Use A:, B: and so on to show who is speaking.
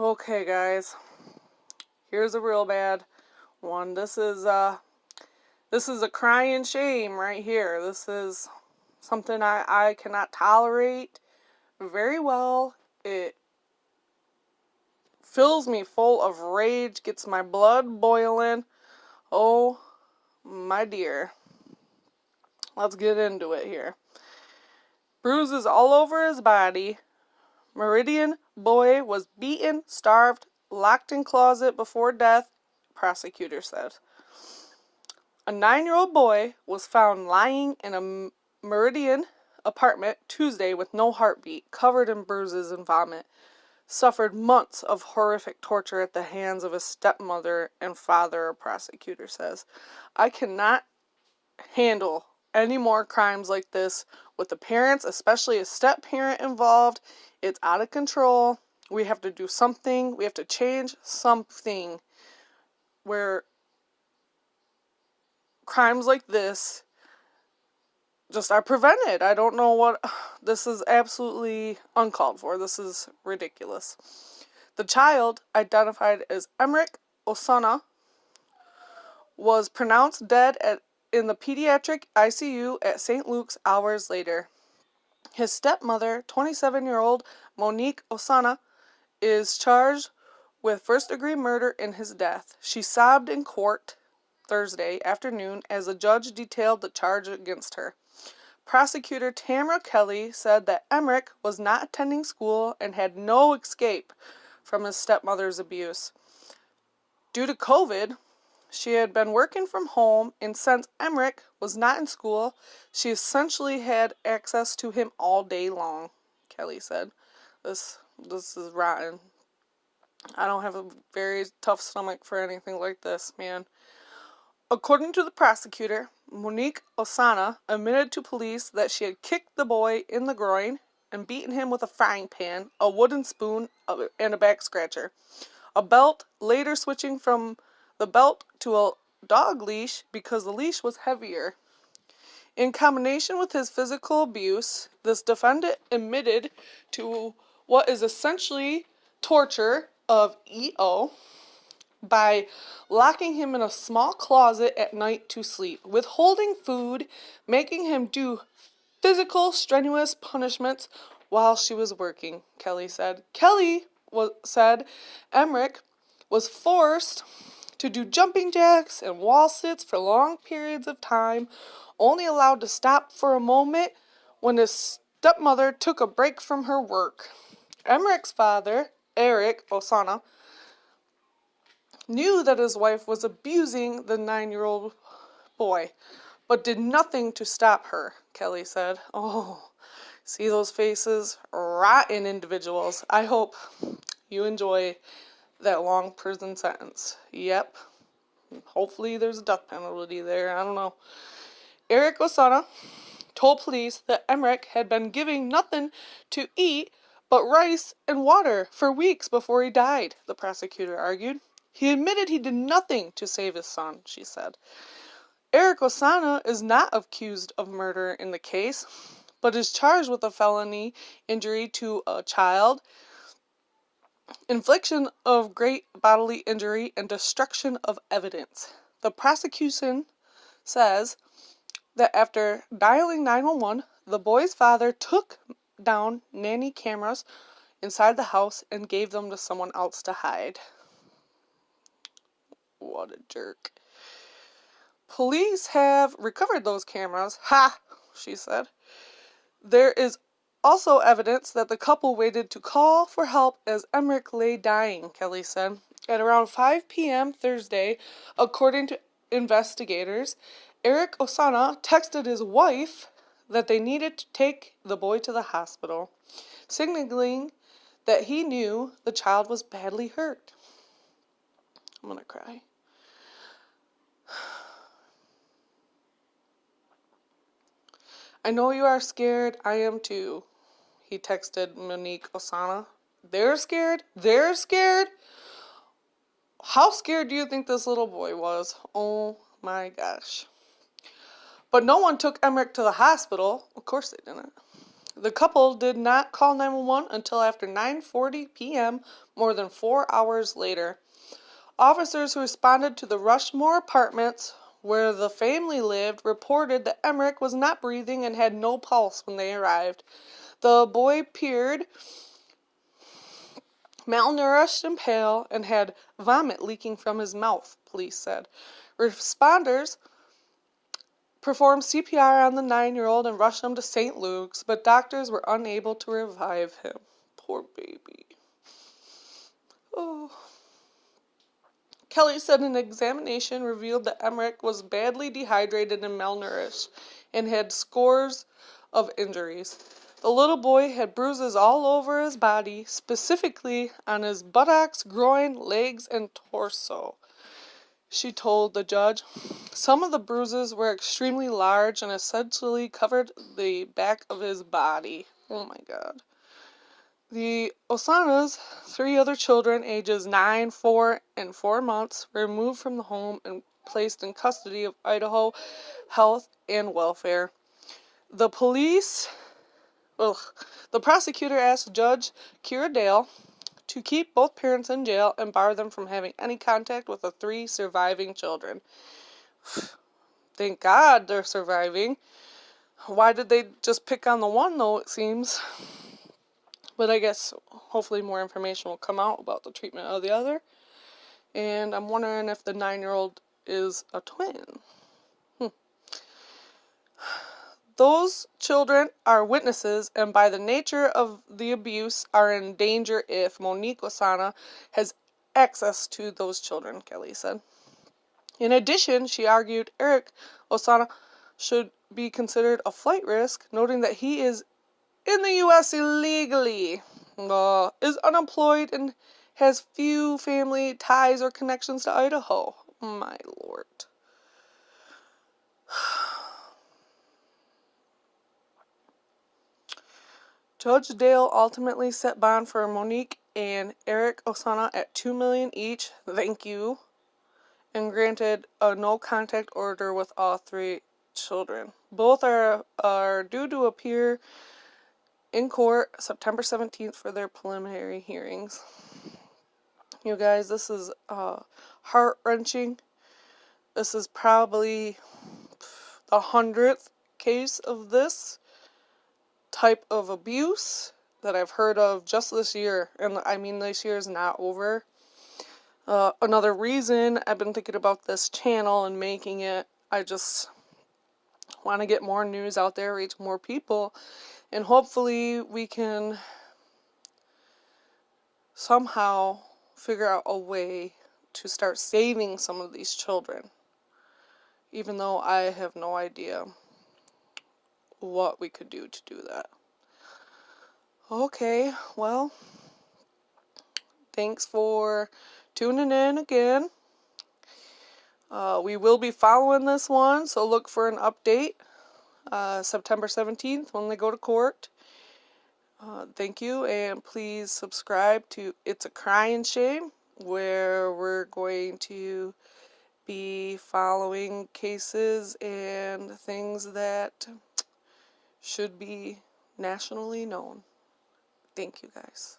A: Okay, guys. Here's a real bad one. This is a crying shame right here. This is something I cannot tolerate very well. It fills me full of rage, gets my blood boiling. Oh, my dear. Let's get into it here. Bruises all over his body. Meridian boy was beaten, starved, locked in closet before death, prosecutor said. A 9-year-old boy was found lying in a Meridian apartment Tuesday with no heartbeat, covered in bruises and vomit. Suffered months of horrific torture at the hands of his stepmother and father, a prosecutor says. I cannot handle any more crimes like this with the parents, especially a step-parent involved. It's out of control. We have to do something. We have to change something where crimes like this just are prevented. I don't know what... This is absolutely uncalled for. This is ridiculous. The child, identified as Emrik Osuna, was pronounced dead in the pediatric ICU at St. Luke's hours later. His stepmother, 27-year-old Emrik Osuna, is charged with first-degree murder in his death. She sobbed in court Thursday afternoon as a judge detailed the charge against her. Prosecutor Tamara Kelly said that Emrik was not attending school and had no escape from his stepmother's abuse. Due to COVID, she had been working from home, and since Emrik was not in school, she essentially had access to him all day long, Kelly said. This is rotten. I don't have a very tough stomach for anything like this, man. According to the prosecutor, Emrik Osuna admitted to police that she had kicked the boy in the groin and beaten him with a frying pan, a wooden spoon, and a back scratcher. A belt, later switching from the belt to a dog leash because the leash was heavier. In combination with his physical abuse, this defendant admitted to what is essentially torture of EO by locking him in a small closet at night to sleep, withholding food, making him do physical, strenuous punishments while she was working, Kelly said. Kelly said Emrik was forced to do jumping jacks and wall sits for long periods of time, only allowed to stop for a moment when his stepmother took a break from her work. Emrik's father, Emrik Osuna, knew that his wife was abusing the 9-year-old boy, but did nothing to stop her, Kelly said. Oh, see those faces? Rotten individuals. I hope you enjoy that long prison sentence. Yep. Hopefully there's a death penalty there. I don't know. Emrik Osuna told police that Emrik had been giving nothing to eat but rice and water for weeks before he died, the prosecutor argued. He admitted he did nothing to save his son, she said. Emrik Osuna is not accused of murder in the case, but is charged with a felony injury to a child, infliction of great bodily injury, and destruction of evidence. The prosecution says that after dialing 911, the boy's father took down nanny cameras inside the house and gave them to someone else to hide. What a jerk. Police have recovered those cameras. Ha! She said. There is also evidence that the couple waited to call for help as Emrik lay dying, Kelly said. At around 5 p.m. Thursday, according to investigators, Emrik Osuna texted his wife that they needed to take the boy to the hospital, signaling that he knew the child was badly hurt. I'm gonna cry. I know you are scared. I am too, he texted Emrik Osuna. They're scared? They're scared? How scared do you think this little boy was? Oh my gosh. But no one took Emrik to the hospital. Of course they didn't. The couple did not call 911 until after 9:40 p.m., more than 4 hours later. Officers who responded to the Rushmore apartments, where the family lived, reported that Emrik was not breathing and had no pulse when they arrived. The boy appeared malnourished and pale and had vomit leaking from his mouth, police said. Responders performed CPR on the 9-year-old and rushed him to St. Luke's, but doctors were unable to revive him. Poor baby. Oh. Kelly said an examination revealed that Emrik was badly dehydrated and malnourished and had scores of injuries. The little boy had bruises all over his body, specifically on his buttocks, groin, legs, and torso. She told the judge, some of the bruises were extremely large and essentially covered the back of his body. Oh my God. The Osunas, 3 other children, ages 9, 4, and 4 months, were removed from the home and placed in custody of Idaho Health and Welfare. The prosecutor asked Judge Kira Dale to keep both parents in jail and bar them from having any contact with the 3 surviving children. Thank God they're surviving. Why did they just pick on the one, though, it seems? But I guess hopefully more information will come out about the treatment of the other. And I'm wondering if the 9-year-old is a twin. Those children are witnesses and by the nature of the abuse are in danger if Monique Osuna has access to those children, Kelly said. In addition, she argued Emrik Osuna should be considered a flight risk, noting that he is in the U.S. illegally, is unemployed, and has few family ties or connections to Idaho. My Lord. Judge Dale ultimately set bond for Monique and Emrik Osuna at $2 million each, thank you, and granted a no-contact order with all 3 children. Both are due to appear in court September 17th for their preliminary hearings. You guys, this is heart-wrenching. This is probably the 100th case of this type of abuse that I've heard of just this year. And I mean, this year is not over. Another reason I've been thinking about this channel and making it, I just want to get more news out there, reach more people, and hopefully we can somehow figure out a way to start saving some of these children, even though I have no idea what we could do to do that. Okay, well, thanks for tuning in again. We will be following this one, so look for an update September 17th when they go to court. Thank you, and please subscribe to It's a Crying Shame, where we're going to be following cases and things that should be nationally known. Thank you, guys.